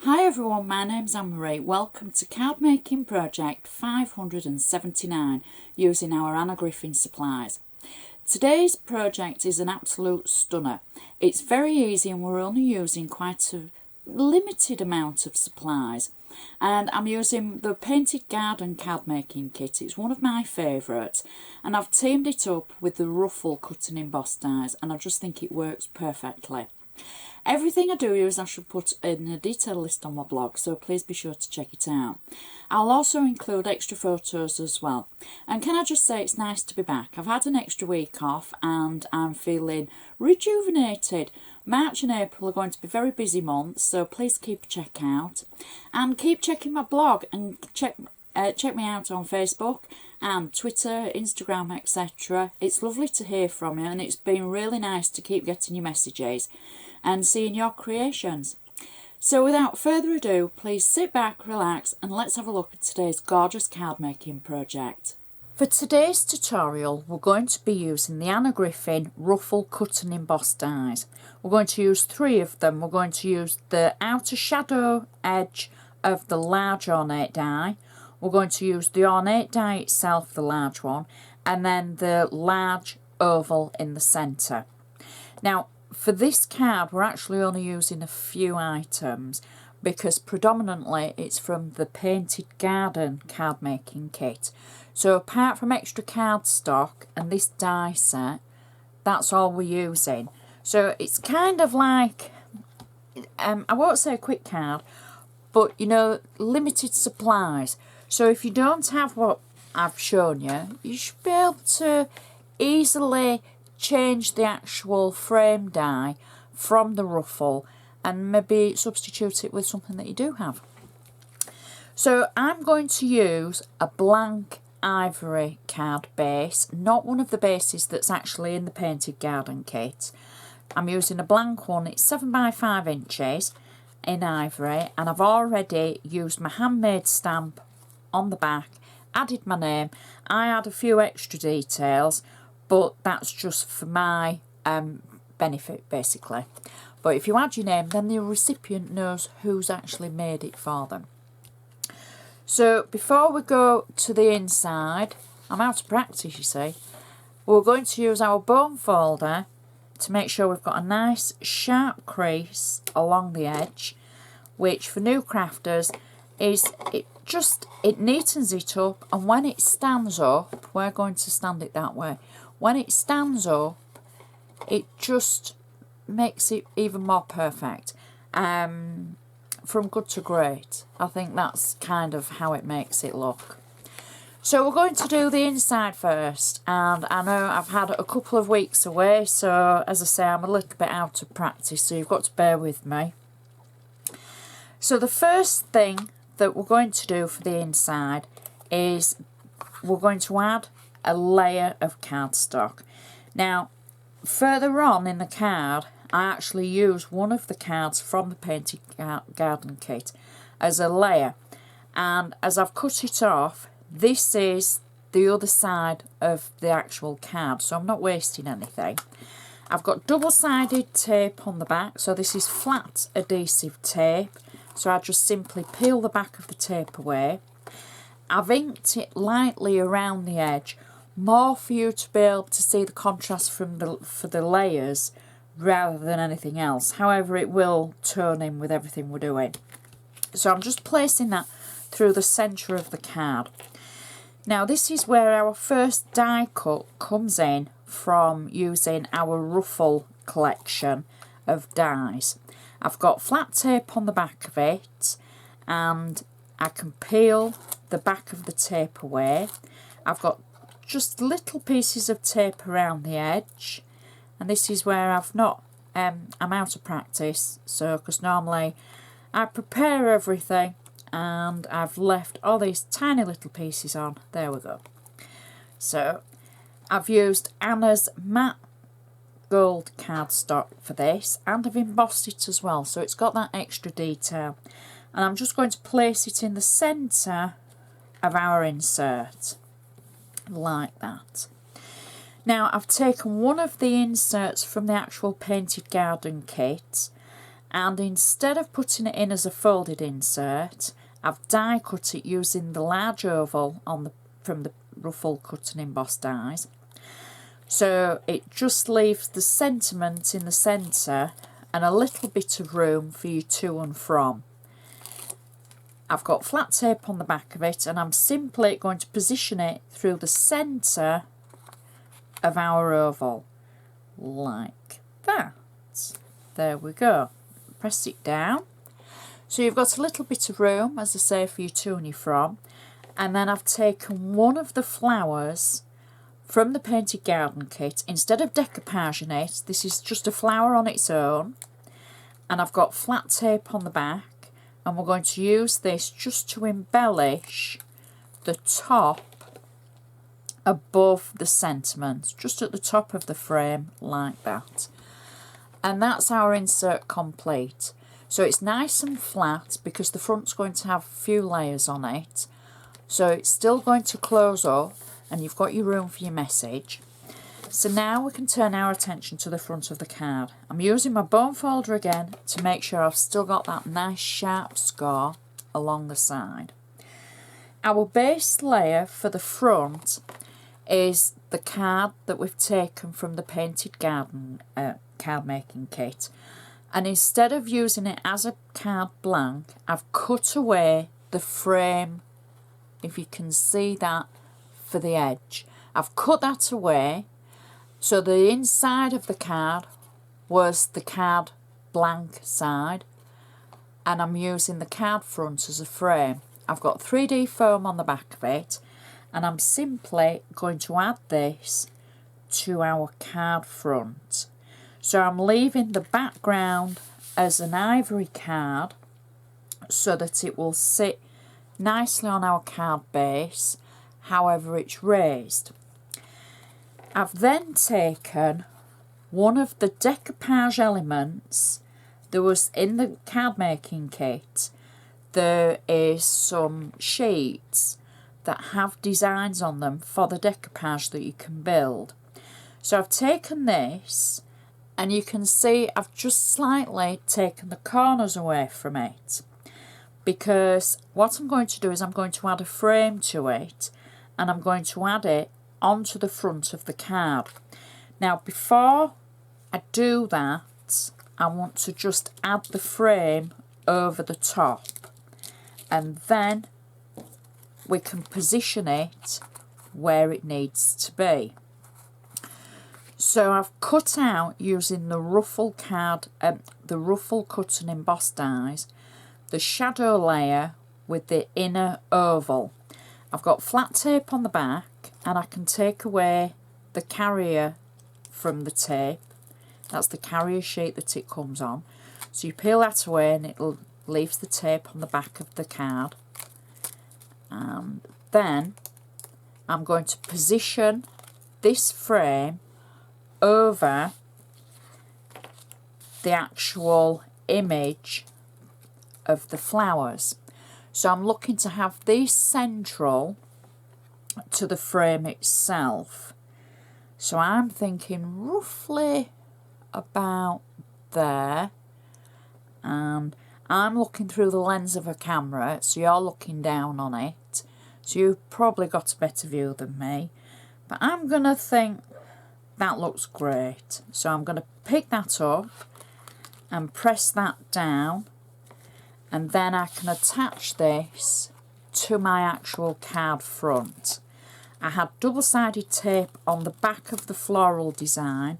Hi everyone, my name's Anna Marie. Welcome to Card Making Project 579 using our Anna Griffin supplies. Today's project is an absolute stunner. It's very easy and we're only using quite a limited amount of supplies. And I'm using the Painted Garden card making kit. It's one of my favourites, and I've teamed it up with the Ruffle cut and embossed dies, and I just think it works perfectly. Everything I do use I should put in a detailed list on my blog, so please be sure to check it out. I'll also include extra photos as well. And can I just say it's nice to be back. I've had an extra week off and I'm feeling rejuvenated. March and April are going to be very busy months, so please keep a check out. And keep checking my blog and check me out on Facebook and Twitter, Instagram, etc. It's lovely to hear from you, and it's been really nice to keep getting your messages and seeing your creations. So without further ado, please sit back, relax, and let's have a look at today's gorgeous card making project. For today's tutorial, we're going to be using the Anna Griffin Ruffle cut and embossed dies. We're going to use 3 of them. We're going to use the outer shadow edge of the large ornate die. We're going to use the ornate die itself, the large one, and then the large oval in the centre. Now, for this card, we're actually only using a few items because predominantly it's from the Painted Garden card making kit. So apart from extra cardstock and this die set, that's all we're using. So it's kind of like, I won't say a quick card, but you know, limited supplies. So if you don't have what I've shown you, you should be able to easily change the actual frame die from the ruffle and maybe substitute it with something that you do have. So I'm going to use a blank ivory card base, not one of the bases that's actually in the Painted Garden kit. I'm using a blank one. It's 7 by 5 inches in ivory, and I've already used my handmade stamp on the back, added my name. I add a few extra details, but that's just for my benefit basically. But if you add your name, then the recipient knows who's actually made it for them. So before we go to the inside, I'm out of practice you see, we're going to use our bone folder to make sure we've got a nice sharp crease along the edge, which for new crafters is it neatens it up, and when it stands up, we're going to stand it that way. When it stands up, it just makes it even more perfect. From good to great. I think that's kind of how it makes it look. So we're going to do the inside first, and I know I've had a couple of weeks away, so as I say, I'm a little bit out of practice, so you've got to bear with me. So the first thing that we're going to do for the inside is we're going to add a layer of cardstock. Now, further on in the card, I actually use one of the cards from the Painted Garden kit as a layer, and as I've cut it off, this is the other side of the actual card, so I'm not wasting anything. I've got double-sided tape on the back, so this is flat adhesive tape, so I just simply peel the back of the tape away. I've inked it lightly around the edge, more for you to be able to see the contrast for the layers rather than anything else. However, it will tone in with everything we're doing. So I'm just placing that through the centre of the card. Now this is where our first die cut comes in from using our Ruffle collection of dies. I've got flat tape on the back of it, and I can peel the back of the tape away. I've got just little pieces of tape around the edge, and this is where I've not I'm out of practice, so because normally I prepare everything and I've left all these tiny little pieces on. There we go. So I've used Anna's matte gold cardstock for this, and I've embossed it as well, so it's got that extra detail, and I'm just going to place it in the centre of our insert like that. Now I've taken one of the inserts from the actual Painted Garden kit and instead of putting it in as a folded insert, I've die cut it using the large oval from the ruffle cut and embossed dies. So it just leaves the sentiment in the centre and a little bit of room for you to and from. I've got flat tape on the back of it, and I'm simply going to position it through the centre of our oval, like that. There we go. Press it down. So you've got a little bit of room, as I say, for you to and you from. And then I've taken one of the flowers from the Painted Garden kit. Instead of decoupaging it, this is just a flower on its own. And I've got flat tape on the back. And we're going to use this just to embellish the top above the sentiment, just at the top of the frame, like that. And that's our insert complete. So it's nice and flat because the front's going to have a few layers on it. So it's still going to close up and you've got your room for your message. So now we can turn our attention to the front of the card. I'm using my bone folder again to make sure I've still got that nice sharp score along the side. Our base layer for the front is the card that we've taken from the Painted Garden card making kit. And instead of using it as a card blank, I've cut away the frame, if you can see that, for the edge. I've cut that away. So the inside of the card was the card blank side, and I'm using the card front as a frame. I've got 3D foam on the back of it, and I'm simply going to add this to our card front. So I'm leaving the background as an ivory card so that it will sit nicely on our card base, however it's raised. I've then taken one of the decoupage elements that was in the card making kit. There is some sheets that have designs on them for the decoupage that you can build. So I've taken this, and you can see I've just slightly taken the corners away from it, because what I'm going to do is I'm going to add a frame to it, and I'm going to add it onto the front of the card. Now before I do that, I want to just add the frame over the top, and then we can position it where it needs to be. So I've cut out, using the ruffle card, the ruffle cut and embossed dies, the shadow layer with the inner oval. I've got flat tape on the back, and I can take away the carrier from the tape. That's the carrier sheet that it comes on. So you peel that away and it leaves the tape on the back of the card. And then I'm going to position this frame over the actual image of the flowers. So I'm looking to have these central to the frame itself. So I'm thinking roughly about there, and I'm looking through the lens of a camera, so you're looking down on it, so you've probably got a better view than me, but I'm gonna think that looks great. So I'm going to pick that up and press that down, and then I can attach this to my actual card front. I had double-sided tape on the back of the floral design.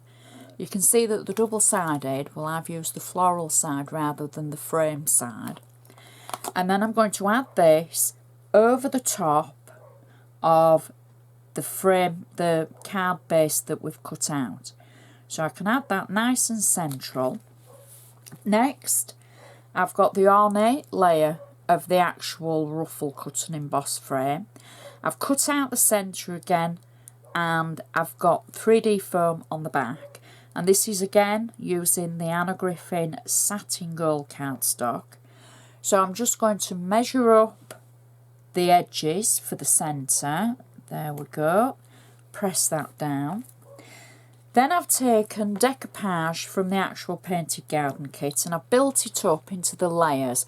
You can see that the double-sided, well, I've used the floral side rather than the frame side. And then I'm going to add this over the top of the frame, the card base that we've cut out. So I can add that nice and central. Next, I've got the ornate layer of the actual ruffle cut and embossed frame. I've cut out the centre again, and I've got 3D foam on the back. And this is again using the Anna Griffin satin gold cardstock. So I'm just going to measure up the edges for the centre. There we go. Press that down. Then I've taken decoupage from the actual painted garden kit and I've built it up into the layers.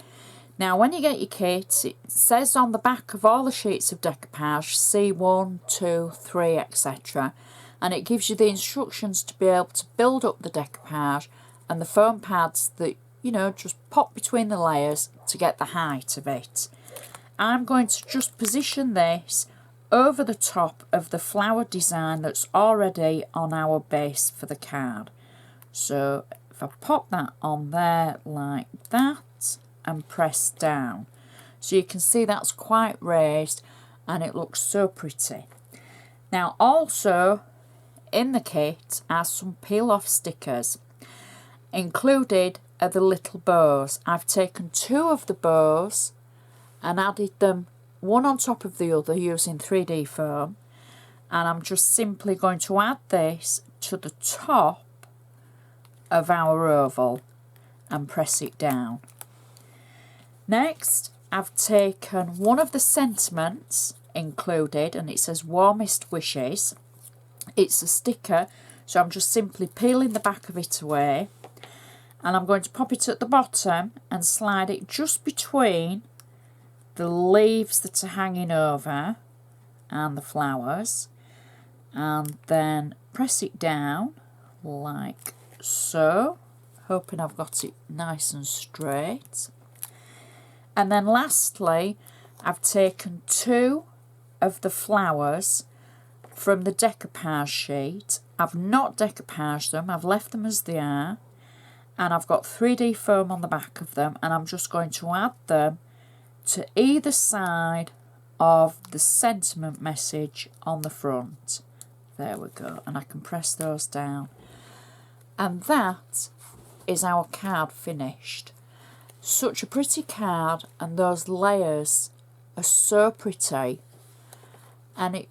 Now when you get your kit, it says on the back of all the sheets of decoupage C1, 2, 3, etc. And it gives you the instructions to be able to build up the decoupage and the foam pads that, you know, just pop between the layers to get the height of it. I'm going to just position this over the top of the flower design that's already on our base for the card. So if I pop that on there like that and press down, so you can see that's quite raised and it looks so pretty. Now also in the kit are some peel off stickers. Included are the little bows. I've taken 2 of the bows and added them one on top of the other using 3D foam, and I'm just simply going to add this to the top of our oval and press it down. Next I've taken one of the sentiments included and it says warmest wishes. It's a sticker, so I'm just simply peeling the back of it away and I'm going to pop it at the bottom and slide it just between the leaves that are hanging over and the flowers, and then press it down like so, hoping I've got it nice and straight. And then lastly I've taken 2 of the flowers from the decoupage sheet. I've not decoupaged them, I've left them as they are, and I've got 3D foam on the back of them, and I'm just going to add them to either side of the sentiment message on the front. There we go, and I can press those down. And that is our card finished. Such a pretty card, and those layers are so pretty, and it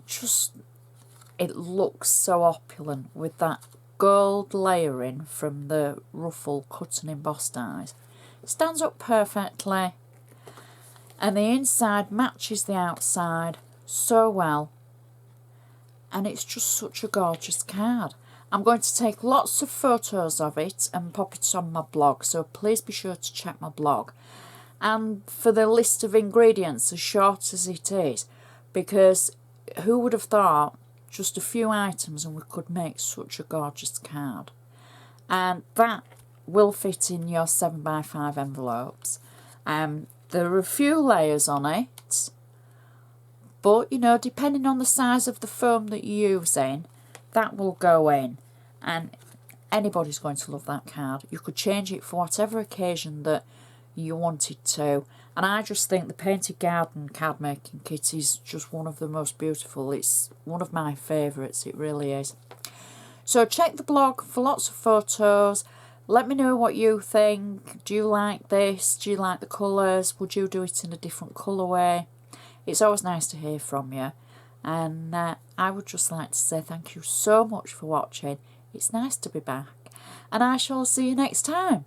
looks so opulent with that gold layering from the ruffle cut and embossed eyes. It stands up perfectly. And the inside matches the outside so well. And it's just such a gorgeous card. I'm going to take lots of photos of it and pop it on my blog, so please be sure to check my blog. And for the list of ingredients, as short as it is, because who would have thought just a few items and we could make such a gorgeous card. And that will fit in your 7x5 envelopes. There are a few layers on it, but you know, depending on the size of the foam that you're using, that will go in, and anybody's going to love that card. You could change it for whatever occasion that you wanted to, and I just think the Painted Garden card making kit is just one of the most beautiful. It's one of my favourites, it really is. So check the blog for lots of photos. Let me know what you think. Do you like this? Do you like the colours? Would you do it in a different colourway? It's always nice to hear from you. And I would just like to say thank you so much for watching. It's nice to be back. And I shall see you next time.